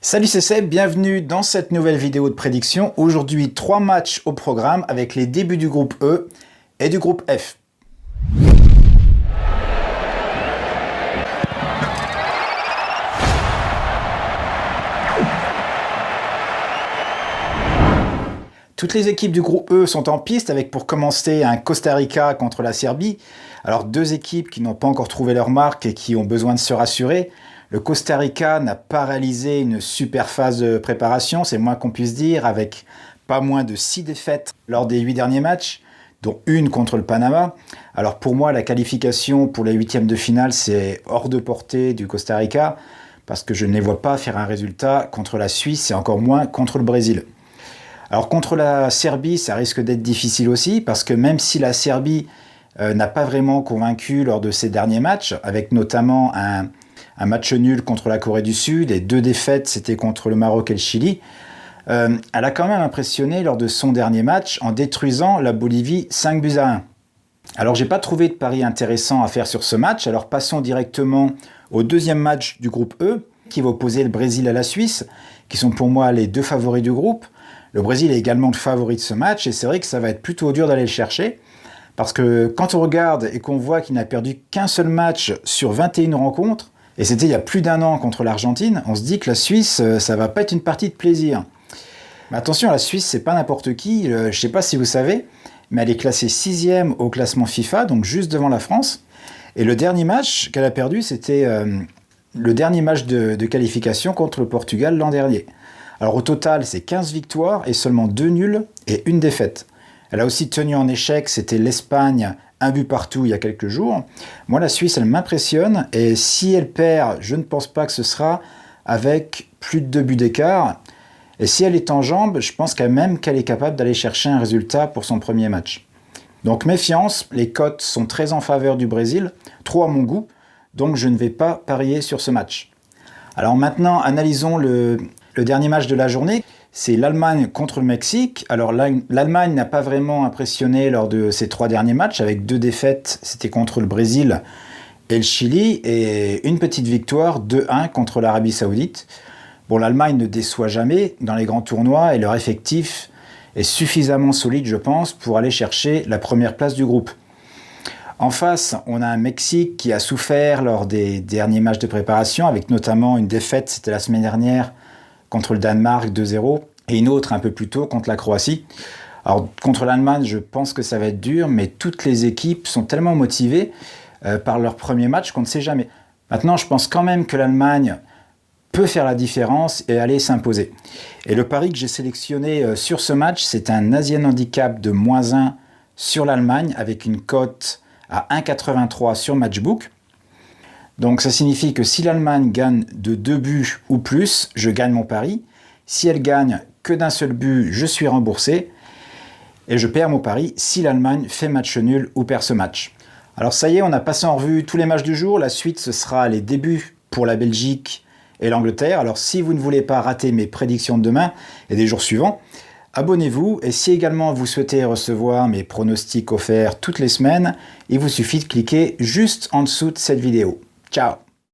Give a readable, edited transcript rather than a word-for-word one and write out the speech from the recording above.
Salut, c'est Seb, bienvenue dans cette nouvelle vidéo de prédiction. Aujourd'hui, 3 matchs au programme avec les débuts du groupe E et du groupe F. Toutes les équipes du groupe E sont en piste avec pour commencer un Costa Rica contre la Serbie. Alors 2 équipes qui n'ont pas encore trouvé leur marque et qui ont besoin de se rassurer. Le Costa Rica n'a pas réalisé une super phase de préparation, c'est moins qu'on puisse dire, avec pas moins de 6 défaites lors des 8 derniers matchs, dont une contre le Panama. Alors pour moi, la qualification pour les 8e de finale, c'est hors de portée du Costa Rica, parce que je ne les vois pas faire un résultat contre la Suisse et encore moins contre le Brésil. Alors contre la Serbie, ça risque d'être difficile aussi, parce que même si la Serbie n'a pas vraiment convaincu lors de ses derniers matchs, avec notamment un match nul contre la Corée du Sud et 2 défaites, c'était contre le Maroc et le Chili, elle a quand même impressionné lors de son dernier match en détruisant la Bolivie 5-1. Alors j'ai pas trouvé de pari intéressant à faire sur ce match, alors passons directement au deuxième match du groupe E, qui va opposer le Brésil à la Suisse, qui sont pour moi les 2 favoris du groupe. Le Brésil est également le favori de ce match, et c'est vrai que ça va être plutôt dur d'aller le chercher, parce que quand on regarde et qu'on voit qu'il n'a perdu qu'un seul match sur 21 rencontres, et c'était il y a plus d'1 an contre l'Argentine, on se dit que la Suisse, ça va pas être une partie de plaisir. Mais attention, la Suisse, c'est pas n'importe qui, je sais pas si vous savez, mais elle est classée 6e au classement FIFA, donc juste devant la France. Et le dernier match qu'elle a perdu, c'était le dernier match de qualification contre le Portugal l'an dernier. Alors au total, c'est 15 victoires et seulement 2 nuls et 1 défaite. Elle a aussi tenu en échec, c'était l'Espagne, 1 but partout il y a quelques jours. Moi, la Suisse, elle m'impressionne, et si elle perd, je ne pense pas que ce sera avec plus de 2 buts d'écart. Et si elle est en jambes, je pense quand même qu'elle est capable d'aller chercher un résultat pour son premier match. Donc méfiance, les cotes sont très en faveur du Brésil, trop à mon goût, donc je ne vais pas parier sur ce match. Alors maintenant, analysons le dernier match de la journée. C'est l'Allemagne contre le Mexique. Alors l'Allemagne n'a pas vraiment impressionné lors de ses 3 derniers matchs, avec 2 défaites, c'était contre le Brésil et le Chili, et une petite victoire 2-1 contre l'Arabie Saoudite. Bon, l'Allemagne ne déçoit jamais dans les grands tournois, et leur effectif est suffisamment solide, je pense, pour aller chercher la première place du groupe. En face, on a un Mexique qui a souffert lors des derniers matchs de préparation, avec notamment une défaite, c'était la semaine dernière, contre le Danemark 2-0, et une autre un peu plus tôt contre la Croatie. Alors contre l'Allemagne, je pense que ça va être dur, mais toutes les équipes sont tellement motivées par leur premier match qu'on ne sait jamais. Maintenant, je pense quand même que l'Allemagne peut faire la différence et aller s'imposer. Et le pari que j'ai sélectionné sur ce match, c'est un Asian Handicap de -1 sur l'Allemagne, avec une cote à 1,83 sur Matchbook. Donc ça signifie que si l'Allemagne gagne de 2 buts ou plus, je gagne mon pari. Si elle gagne que d'un seul but, je suis remboursé. Et je perds mon pari si l'Allemagne fait match nul ou perd ce match. Alors ça y est, on a passé en revue tous les matchs du jour. La suite, ce sera les débuts pour la Belgique et l'Angleterre. Alors si vous ne voulez pas rater mes prédictions de demain et des jours suivants, abonnez-vous. Et si également vous souhaitez recevoir mes pronostics offerts toutes les semaines, il vous suffit de cliquer juste en dessous de cette vidéo. Ciao!